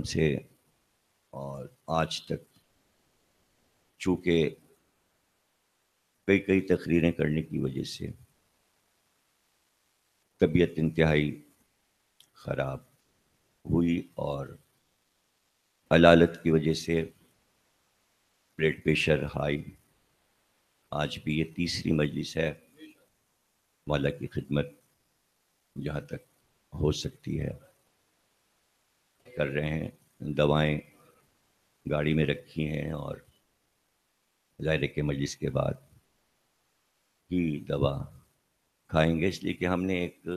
سے اور آج تک چونکہ کئی تقریریں کرنے کی وجہ سے طبیعت انتہائی خراب ہوئی اور علالت کی وجہ سے بلڈ پریشر ہائی. آج بھی یہ تیسری مجلس ہے. مولا کی خدمت جہاں تک ہو سکتی ہے کر رہے ہیں. دوائیں گاڑی میں رکھی ہیں اور ظاہر کے مجلس کے بعد ہی دوا کھائیں گے، اس لیے کہ ہم نے ایک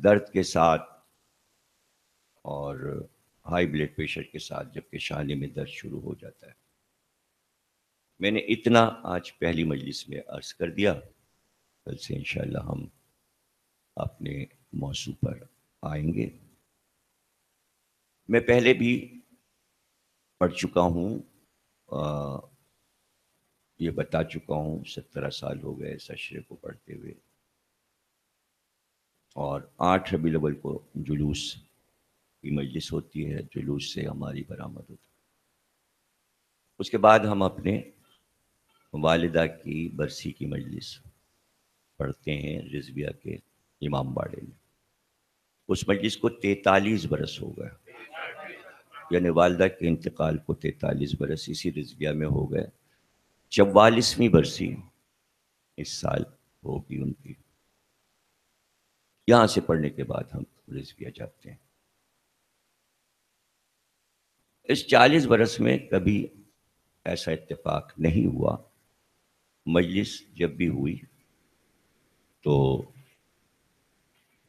درد کے ساتھ اور ہائی بلڈ پریشر کے ساتھ جب کہ شانے میں درد شروع ہو جاتا ہے. میں نے اتنا آج پہلی مجلس میں عرض کر دیا. کل سے انشاءاللہ ہم اپنے موضوع پر آئیں گے. میں پہلے بھی پڑھ چکا ہوں، یہ بتا چکا ہوں. 17 سال ہو گئے اس اشرے کو پڑھتے ہوئے، اور 8 ربیع الاول کو جلوس کی مجلس ہوتی ہے، جلوس سے ہماری برآمد ہوتی ہے. اس کے بعد ہم اپنے والدہ کی برسی کی مجلس پڑھتے ہیں رضویہ کے امام باڑے میں. اس مجلس کو 43 برس ہو گئے، یعنی والدہ کے انتقال کو 43 برس اسی رضویہ میں ہو گئے. 44ویں برسی اس سال ہوگی ان کی. یہاں سے پڑھنے کے بعد ہم رضویہ جاتے ہیں. اس 40 برس میں کبھی ایسا اتفاق نہیں ہوا. مجلس جب بھی ہوئی تو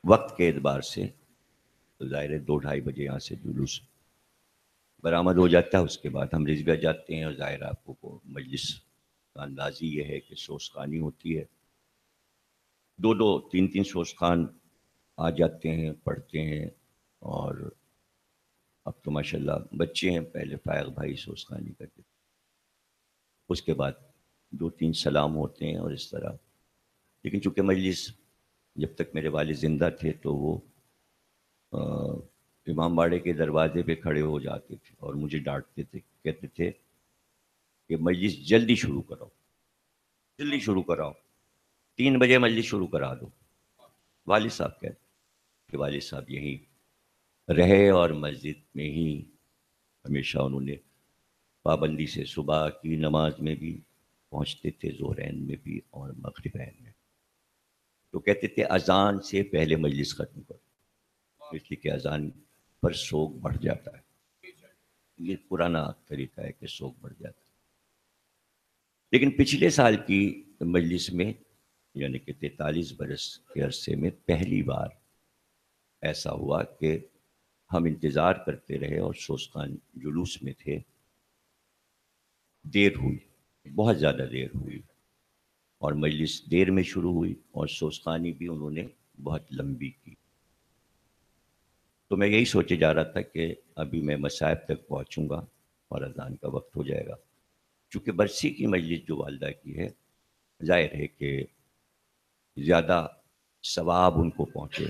وقت کے اعتبار سے ظاہر 2-2:30 بجے یہاں سے جلوس برآمد ہو جاتا ہے. اس کے بعد ہم رضویہ جاتے ہیں، اور ظاہر آپ کو مجلس کا انداز یہ ہے کہ سوزخانی ہوتی ہے. 2-3 سوزخان آ جاتے ہیں، پڑھتے ہیں. اور اب تو ماشاءاللہ بچے ہیں، پہلے فائق بھائی سوزخانی کرتے تھے. اس کے بعد 2-3 سلام ہوتے ہیں اور اس طرح. لیکن چونکہ مجلس جب تک میرے والد زندہ تھے تو وہ امام باڑے کے دروازے پہ کھڑے ہو جاتے تھے اور مجھے ڈانٹتے تھے، کہتے تھے کہ مجلس جلدی شروع کراؤ، جلدی شروع کراؤ، 3 بجے مجلس شروع کرا دو. والد صاحب کہتے کہ والد صاحب یہیں رہے اور مسجد میں ہی ہمیشہ انہوں نے پابندی سے صبح کی نماز میں بھی پہنچتے تھے، ظہرین میں بھی اور مغربین میں. تو کہتے تھے اذان سے پہلے مجلس ختم کرو، اس لیے کہ اذان پر سوگ بڑھ جاتا ہے. یہ پرانا طریقہ ہے کہ سوگ بڑھ جاتا ہے. لیکن پچھلے سال کی مجلس میں یعنی کہ 43 برس کے عرصے میں پہلی بار ایسا ہوا کہ ہم انتظار کرتے رہے اور سوزخان جلوس میں تھے. دیر ہوئی، بہت زیادہ دیر ہوئی، اور مجلس دیر میں شروع ہوئی اور سوزخانی بھی انہوں نے بہت لمبی کی. تو میں یہی سوچے جا رہا تھا کہ ابھی میں مصائب تک پہنچوں گا اور اذان کا وقت ہو جائے گا. چونکہ برسی کی مجلس جو والدہ کی ہے، ظاہر ہے کہ زیادہ ثواب ان کو پہنچے.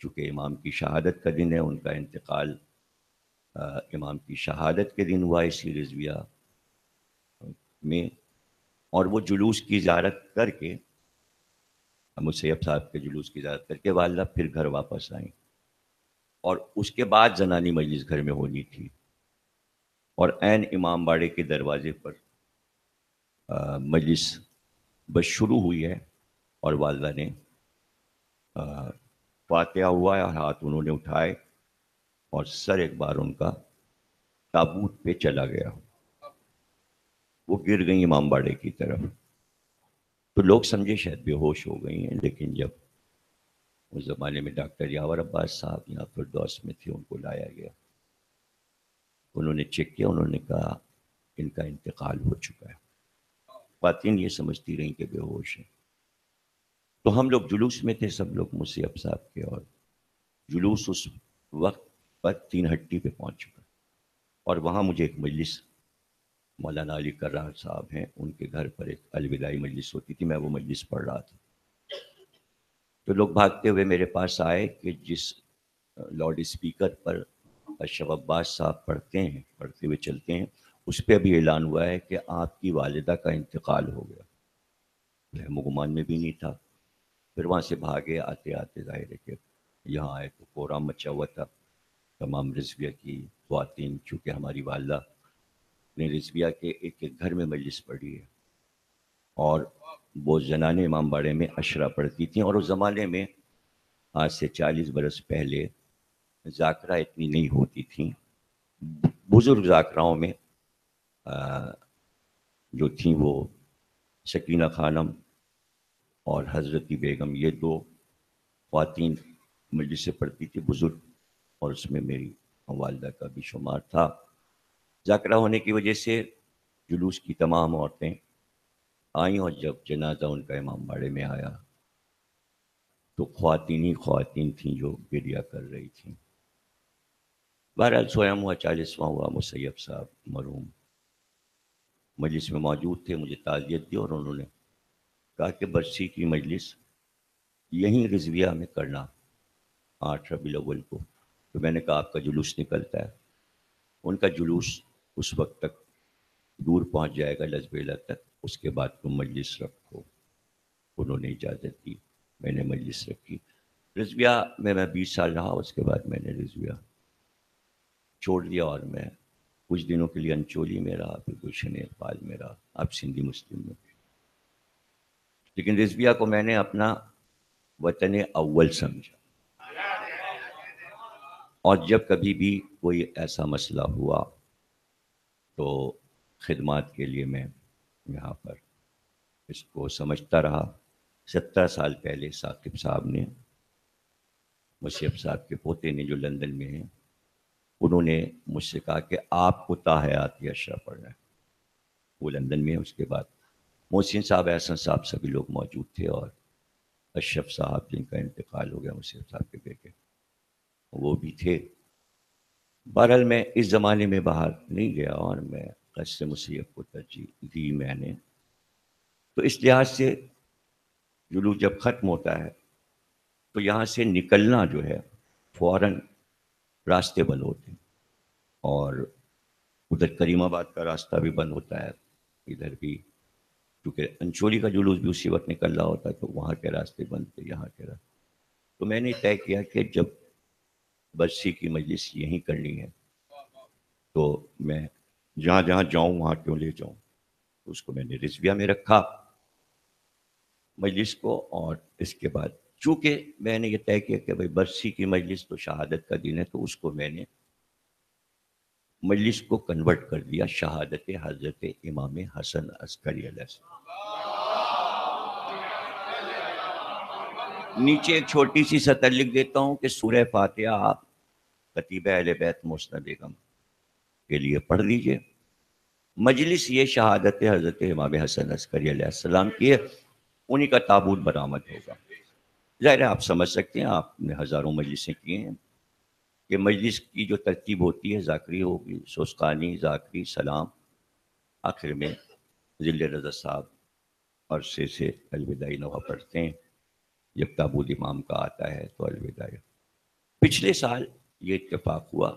چونکہ امام کی شہادت کا دن ہے، ان کا انتقال امام کی شہادت کے دن ہوا اسی رضویہ میں. اور وہ جلوس کی زیارت کر کے، مسیب صاحب کے جلوس کی زیارت کر کے والدہ پھر گھر واپس آئیں، اور اس کے بعد زنانی مجلس گھر میں ہونی تھی. اور عین امام باڑے کے دروازے پر مجلس بس شروع ہوئی ہے، اور والدہ نے فاتحہ ہوا ہے اور ہاتھ انہوں نے اٹھائے اور سر ایک بار ان کا تابوت پہ چلا گیا، وہ گر گئی امام باڑے کی طرف. تو لوگ سمجھے شاید بے ہوش ہو گئی ہیں، لیکن جب اس زمانے میں ڈاکٹر یاور عباس صاحب یہاں فردوس میں تھے، ان کو لایا گیا. انہوں نے چیک کیا، انہوں نے کہا ان کا انتقال ہو چکا ہے. خواتین یہ سمجھتی رہیں کہ بے ہوش ہیں. تو ہم لوگ جلوس میں تھے، سب لوگ مسیب صاحب کے، اور جلوس اس وقت پر 3 ہٹی پہ پہنچ چکا. اور وہاں مجھے ایک مجلس مولانا علی کرار صاحب ہیں، ان کے گھر پر ایک الوداعی مجلس ہوتی تھی، میں وہ مجلس پڑھ رہا تھا. تو لوگ بھاگتے ہوئے میرے پاس آئے کہ جس لاؤڈ اسپیکر پر اشرف عباس صاحب پڑھتے ہوئے چلتے ہیں، اس پہ بھی اعلان ہوا ہے کہ آپ کی والدہ کا انتقال ہو گیا. وہم و گمان میں بھی نہیں تھا. پھر وہاں سے بھاگے، آتے آتے ظاہر ہے کہ یہاں آئے تو کوہرام مچا ہوا تھا. تمام رضویہ کی خواتین، چونکہ ہماری والدہ نے رضویہ کے ایک ایک گھر میں مجلس پڑھی ہے، اور وہ زنانیں امام باڑے میں اشرا پڑھتی تھیں. اور اس زمانے میں آج سے 40 برس پہلے ذاکرہ اتنی نہیں ہوتی تھیں. بزرگ ذاکراؤں میں جو تھیں وہ سکینہ خانم اور حضرتی بیگم، یہ دو خواتین مجلس سے پڑھتی تھی بزرگ، اور اس میں میری والدہ کا بھی شمار تھا. ذاکرہ ہونے کی وجہ سے جلوس کی تمام عورتیں آئیں، اور جب جنازہ ان کا امام باڑے میں آیا تو خواتین ہی خواتین تھیں جو گریہ کر رہی تھیں. بہرحال سویم ہوا، 40واں ہوا. مسیب صاحب مرحوم مجلس میں موجود تھے، مجھے تعزیت دی، اور انہوں نے کہا کہ برسی کی مجلس یہیں رضویہ میں کرنا 8 ربیع الاول کو. تو میں نے کہا آپ کا جلوس نکلتا ہے. ان کا جلوس اس وقت تک دور پہنچ جائے گا، لزبیلا تک، اس کے بعد تم مجلس رکھو. انہوں نے اجازت دی، میں نے مجلس رکھی. رضویہ میں 20 سال رہا. اس کے بعد میں نے رضویہ چھوڑ دیا، اور میں کچھ دنوں کے لیے انچولی میں رہا، پھر گلشن اقبال میں رہا، اب سندھی مسلم میں. لیکن رضویہ کو میں نے اپنا وطن اول سمجھا، اور جب کبھی بھی کوئی ایسا مسئلہ ہوا تو خدمات کے لیے میں یہاں پر اس کو سمجھتا رہا. 17 سال پہلے ثاقب صاحب نے، مشیب صاحب کے پوتے نے جو لندن میں ہیں، انہوں نے مجھ سے کہا کہ آپ کو تاحیات یہ اشرا پڑھنا ہے. وہ لندن میں ہیں. اس کے بعد محسن صاحب، احسن صاحب، سبھی لوگ موجود تھے، اور اشرف صاحب جن کا انتقال ہو گیا، مشیب صاحب کے بیٹے، وہ بھی تھے. بہرحال میں اس زمانے میں باہر نہیں گیا، اور میں قصر مسیب کو ترجیح دی میں نے. تو اس لحاظ سے جلوس جب ختم ہوتا ہے تو یہاں سے نکلنا جو ہے فوراً راستے بند ہوتے ہیں، اور ادھر کریم آباد کا راستہ بھی بند ہوتا ہے، ادھر بھی کیونکہ انچولی کا جلوس بھی اسی وقت نکل رہا ہوتا ہے، تو وہاں کے راستے بند تھے، یہاں کے راستے. تو میں نے طے کیا کہ جب برسی کی مجلس یہیں کرنی ہے تو میں جہاں جہاں جاؤں وہاں کیوں لے جاؤں. اس کو میں نے رضویہ میں رکھا مجلس کو. اور اس کے بعد چونکہ میں نے یہ طے کیا کہ بھائی برسی کی مجلس تو شہادت کا دن ہے، تو اس کو میں نے مجلس کو کنورٹ کر دیا شہادت حضرت امام حسن عسکری علیہ السلام. نیچے ایک چھوٹی سی سطر لکھ دیتا ہوں کہ سورہ فاتحہ آپ خطیب اہل بیت محسنہ بیگم کے لیے پڑھ لیجئے. مجلس یہ شہادت حضرت امام حسن عسکری علیہ السلام کی ہے، انہی کا تابوت برآمد ہوگا. ظاہر ہے آپ سمجھ سکتے ہیں، آپ نے ہزاروں مجلسیں کی ہیں، کہ مجلس کی جو ترتیب ہوتی ہے، ذاکری ہوگی، سوسقانی، ذاکری، سلام، آخر میں ذل رضا صاحب عرصے سے الوداعی نوحہ پڑھتے ہیں. جب تابوت امام کا آتا ہے تو الوداع. پچھلے سال یہ اتفاق ہوا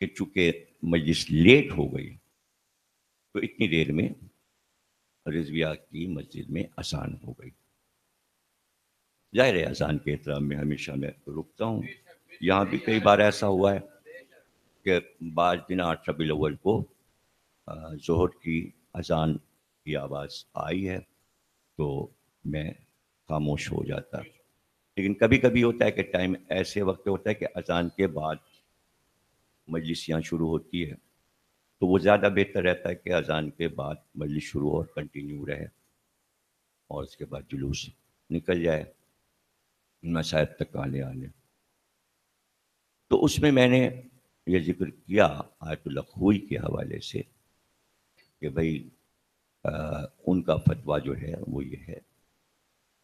کہ چونکہ مجلس لیٹ ہو گئی تو اتنی دیر میں رضویہ کی مسجد میں اذان ہو گئی. ظاہر ہے اذان کے احترام میں ہمیشہ میں رکتا ہوں. یہاں بھی کئی بار ایسا ہوا ہے کہ بعض دن 8 ربیع الاول کو ظہر کی اذان کی آواز آئی ہے تو میں خاموش ہو جاتا. لیکن کبھی کبھی ہوتا ہے کہ ٹائم ایسے وقت ہوتا ہے کہ اذان کے بعد مجلس یہاں شروع ہوتی ہے، تو وہ زیادہ بہتر رہتا ہے کہ اذان کے بعد مجلس شروع اور کنٹینیو رہے، اور اس کے بعد جلوس نکل جائے مشاہد تک آنے. تو اس میں نے یہ ذکر کیا آیت اللہ خوئی کے حوالے سے کہ بھائی ان کا فتویٰ جو ہے وہ یہ ہے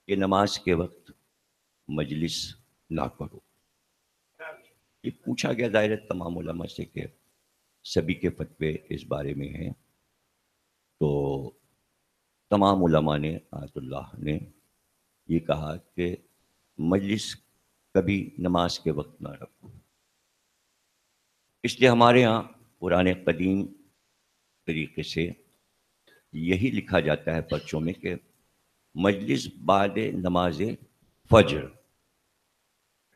کہ نماز کے وقت مجلس نہ کرو. یہ پوچھا گیا ظاہر تمام علماء سے کہ سبھی کے فتوے اس بارے میں ہیں، تو تمام علماء نے، آیت اللہ نے یہ کہا کہ مجلس کبھی نماز کے وقت نہ رکھو. اس لیے ہمارے ہاں پرانے قدیم طریقے سے یہی لکھا جاتا ہے پرچوں میں کہ مجلس بعد نماز فجر.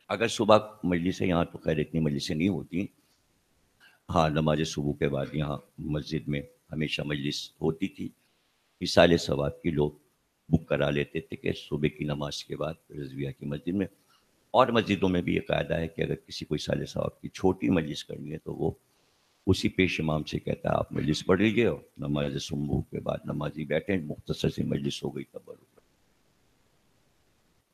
اگر صبح مجلس ہے یہاں تو خیر اتنی مجلسیں نہیں ہوتی. ہاں نماز صبح کے بعد یہاں مسجد میں ہمیشہ مجلس ہوتی تھی. اصال ثواب کی لوگ بک کرا لیتے تھے کہ صبح کی نماز کے بعد رضویہ کی مسجد میں. اور مسجدوں میں بھی یہ قاعدہ ہے کہ اگر کسی کو اصال ثواب کی چھوٹی مجلس کرنی ہے تو وہ اسی پیش امام سے کہتا ہے آپ مجلس پڑھ لیجیے اور نماز صبح کے بعد نمازی بیٹھیں مختصر سی مجلس ہو گئی تب.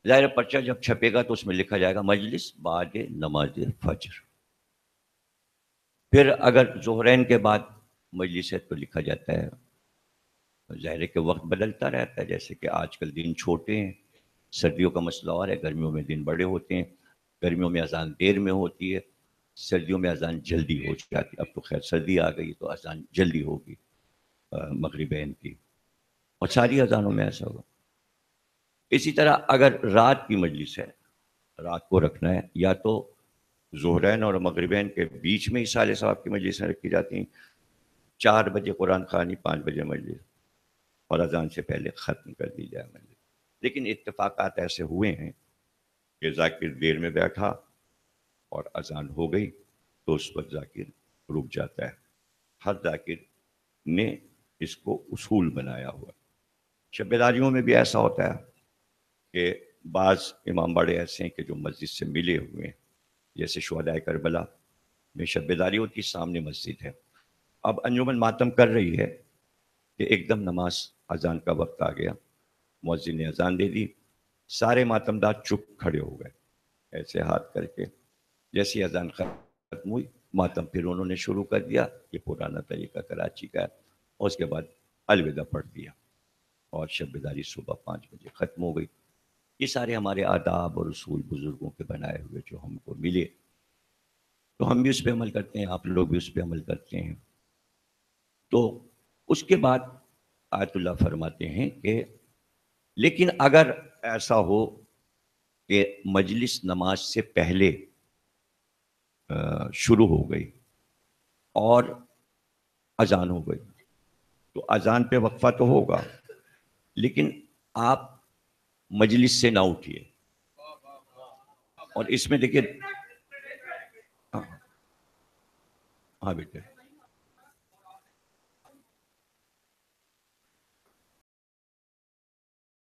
ظاہر پرچہ جب چھپے گا تو اس میں لکھا جائے گا مجلس بعد نماز فجر. پھر اگر ظہرین کے بعد مجلس ہے تو لکھا جاتا ہے. ظاہر کہ وقت بدلتا رہتا ہے، جیسے کہ آج کل دن چھوٹے ہیں، سردیوں کا مسئلہ اور ہے، گرمیوں میں دن بڑے ہوتے ہیں. گرمیوں میں اذان دیر میں ہوتی ہے، سردیوں میں اذان جلدی ہو جاتی. اب تو خیر سردی آ گئی تو اذان جلدی ہوگی مغربین کی، اور ساری اذانوں میں ایسا ہوگا. اسی طرح اگر رات کی مجلس ہے، رات کو رکھنا ہے، یا تو ظہرین اور مغربین کے بیچ میں اصال ثواب کی مجلسیں رکھی جاتی ہیں. 4 بجے قرآن خوانی، 5 بجے مجلس، اور اذان سے پہلے ختم کر دی جائے مجلس. لیکن اتفاقات ایسے ہوئے ہیں کہ ذاکر دیر میں بیٹھا اور اذان ہو گئی تو اس وقت ذاکر رک جاتا ہے. ہر ذاکر نے اس کو اصول بنایا ہوا. شب بیداریوں میں بھی ایسا ہوتا ہے کہ بعض امام باڑے ایسے ہیں کہ جو مسجد سے ملے ہوئے ہیں، جیسے شہدائے کربلا میں شب بیداری ہوتی، سامنے مسجد ہے. اب انجمن ماتم کر رہی ہے کہ ایک دم نماز اذان کا وقت آ گیا، مؤذن نے اذان دے دی، سارے ماتمدار چپ کھڑے ہو گئے ایسے ہاتھ کر کے. جیسی اذان ختم ہوئی ماتم پھر انہوں نے شروع کر دیا، یہ پرانا طریقہ کراچی کا ہے. اور اس کے بعد الوداع پڑھ دیا اور شب بیداری صبح 5 بجے ختم ہو گئی. یہ سارے ہمارے آداب اور اصول بزرگوں کے بنائے ہوئے جو ہم کو ملے، تو ہم بھی اس پہ عمل کرتے ہیں، آپ لوگ بھی اس پہ عمل کرتے ہیں. تو اس کے بعد آیت اللہ فرماتے ہیں کہ لیکن اگر ایسا ہو کہ مجلس نماز سے پہلے شروع ہو گئی اور اذان ہو گئی تو اذان پہ وقفہ تو ہوگا، لیکن آپ مجلس سے نہ اٹھیے. اور اس میں دیکھیے، ہاں بیٹے